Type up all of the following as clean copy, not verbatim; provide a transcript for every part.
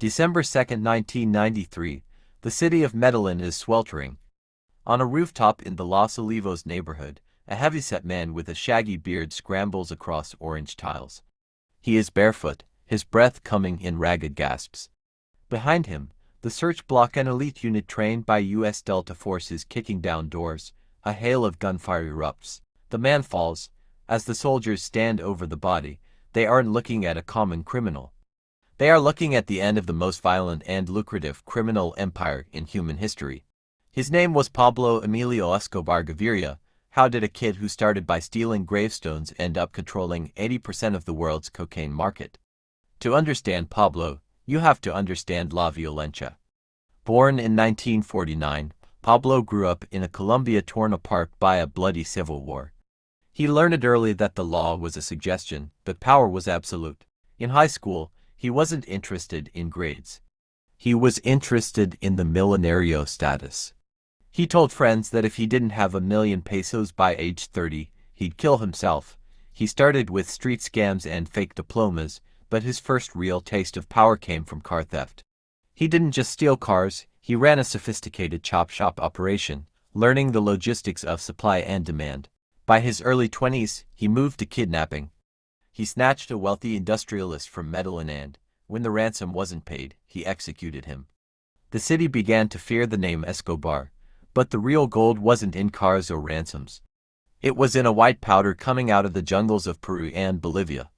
December 2, 1993, the city of Medellin is sweltering. On a rooftop in the Los Olivos neighborhood, a heavyset man with a shaggy beard scrambles across orange tiles. He is barefoot, his breath coming in ragged gasps. Behind him, the search block, an elite unit trained by U.S. Delta forces, kicking down doors. A hail of gunfire erupts. The man falls. As the soldiers stand over the body, they aren't looking at a common criminal. They are looking at the end of the most violent and lucrative criminal empire in human history. His name was Pablo Emilio Escobar Gaviria. How did a kid who started by stealing gravestones end up controlling 80% of the world's cocaine market? To understand Pablo, you have to understand La Violencia. Born in 1949, Pablo grew up in a Colombia torn apart by a bloody civil war. He learned early that the law was a suggestion, but power was absolute. In high school, he wasn't interested in grades. He was interested in the millonario status. He told friends that if he didn't have $1,000,000 by age 30, he'd kill himself. He started with street scams and fake diplomas, but his first real taste of power came from car theft. He didn't just steal cars, he ran a sophisticated chop shop operation, learning the logistics of supply and demand. By his early 20s, he moved to kidnapping. He snatched a wealthy industrialist from Medellin and, when the ransom wasn't paid, he executed him. The city began to fear the name Escobar, but the real gold wasn't in cars or ransoms. It was in a white powder coming out of the jungles of Peru and Bolivia.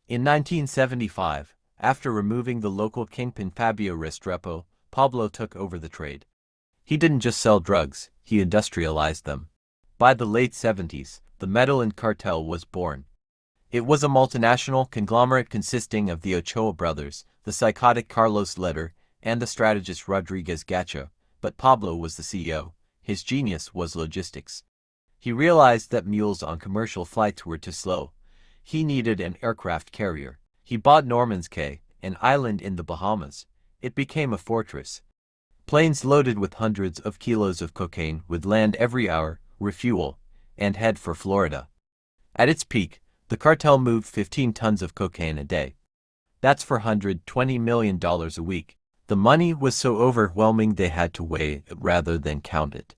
In 1975, after removing the local kingpin Fabio Restrepo, Pablo took over the trade. He didn't just sell drugs, he industrialized them. By the late 70s, the Medellin Cartel was born. It was a multinational conglomerate consisting of the Ochoa brothers, the psychotic Carlos Leder, and the strategist Rodriguez Gacha, but Pablo was the CEO. His genius was logistics. He realized that mules on commercial flights were too slow. He needed an aircraft carrier. He bought Norman's Cay, an island in the Bahamas. It became a fortress. Planes loaded with hundreds of kilos of cocaine would land every hour, refuel, and head for Florida. At its peak, the cartel moved 15 tons of cocaine a day. That's $420 million a week. The money was so overwhelming they had to weigh it rather than count it.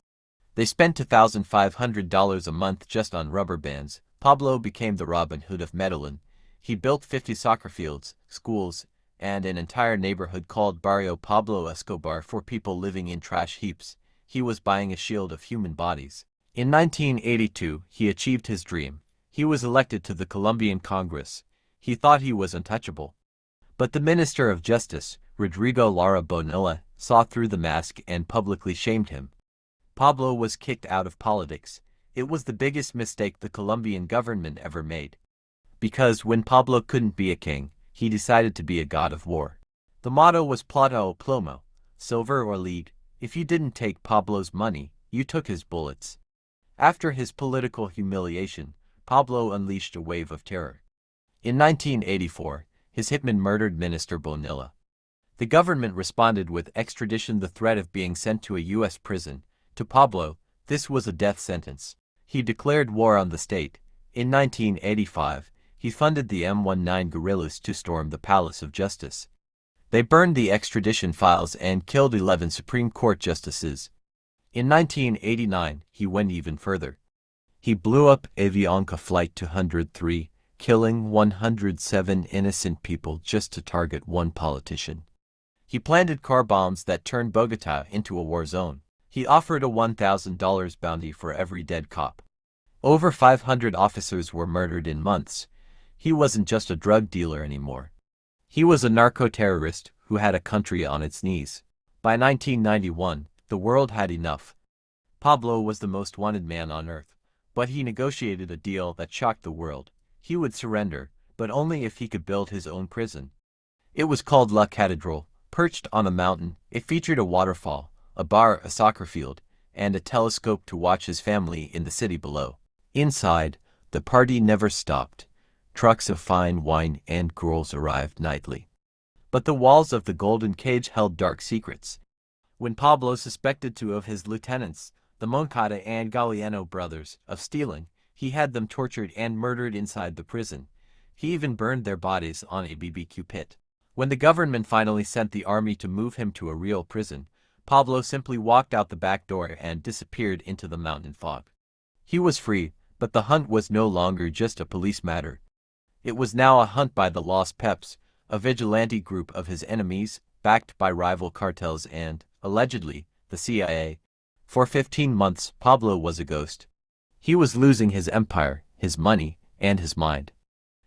They spent $2,500 a month just on rubber bands. Pablo became the Robin Hood of Medellin. He built 50 soccer fields, schools, and an entire neighborhood called Barrio Pablo Escobar for people living in trash heaps. He was buying a shield of human bodies. In 1982, he achieved his dream. He was elected to the Colombian Congress. He thought he was untouchable. But the Minister of Justice, Rodrigo Lara Bonilla, saw through the mask and publicly shamed him. Pablo was kicked out of politics. It was the biggest mistake the Colombian government ever made. Because when Pablo couldn't be a king, he decided to be a god of war. The motto was Plata o Plomo, silver or lead. If you didn't take Pablo's money, you took his bullets. After his political humiliation, Pablo unleashed a wave of terror. In 1984, his hitman murdered Minister Bonilla. The government responded with extradition, the threat of being sent to a U.S. prison. To Pablo, this was a death sentence. He declared war on the state. In 1985, he funded the M19 guerrillas to storm the Palace of Justice. They burned the extradition files and killed 11 Supreme Court justices. In 1989, he went even further. He blew up Avianca Flight 203, killing 107 innocent people just to target one politician. He planted car bombs that turned Bogotá into a war zone. He offered a $1,000 bounty for every dead cop. Over 500 officers were murdered in months. He wasn't just a drug dealer anymore. He was a narco-terrorist who had a country on its knees. By 1991, the world had enough. Pablo was the most wanted man on earth. But he negotiated a deal that shocked the world. He would surrender, but only if he could build his own prison. It was called La Catedral. Perched on a mountain, it featured a waterfall, a bar, a soccer field, and a telescope to watch his family in the city below. Inside, the party never stopped. Trucks of fine wine and girls arrived nightly. But the walls of the golden cage held dark secrets. When Pablo suspected two of his lieutenants, the Moncada and Galliano brothers, of stealing, he had them tortured and murdered inside the prison. He even burned their bodies on a BBQ pit. When the government finally sent the army to move him to a real prison, Pablo simply walked out the back door and disappeared into the mountain fog. He was free, but the hunt was no longer just a police matter. It was now a hunt by the Los Peps, a vigilante group of his enemies, backed by rival cartels and, allegedly, the CIA. For 15 months, Pablo was a ghost. He was losing his empire, his money, and his mind.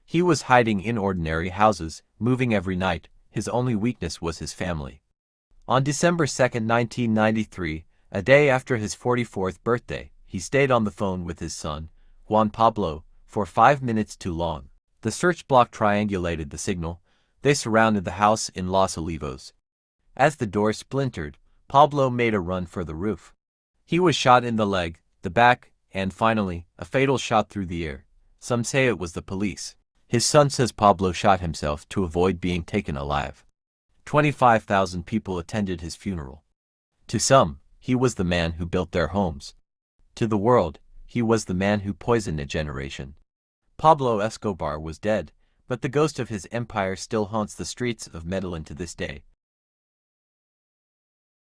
He was hiding in ordinary houses, moving every night. His only weakness was his family. On December 2, 1993, a day after his 44th birthday, he stayed on the phone with his son, Juan Pablo, for 5 minutes too long. The search block triangulated the signal. They surrounded the house in Los Olivos. As the door splintered, Pablo made a run for the roof. He was shot in the leg, the back, and finally, a fatal shot through the air. Some say it was the police. His son says Pablo shot himself to avoid being taken alive. 25,000 people attended his funeral. To some, he was the man who built their homes. To the world, he was the man who poisoned a generation. Pablo Escobar was dead, but the ghost of his empire still haunts the streets of Medellin to this day.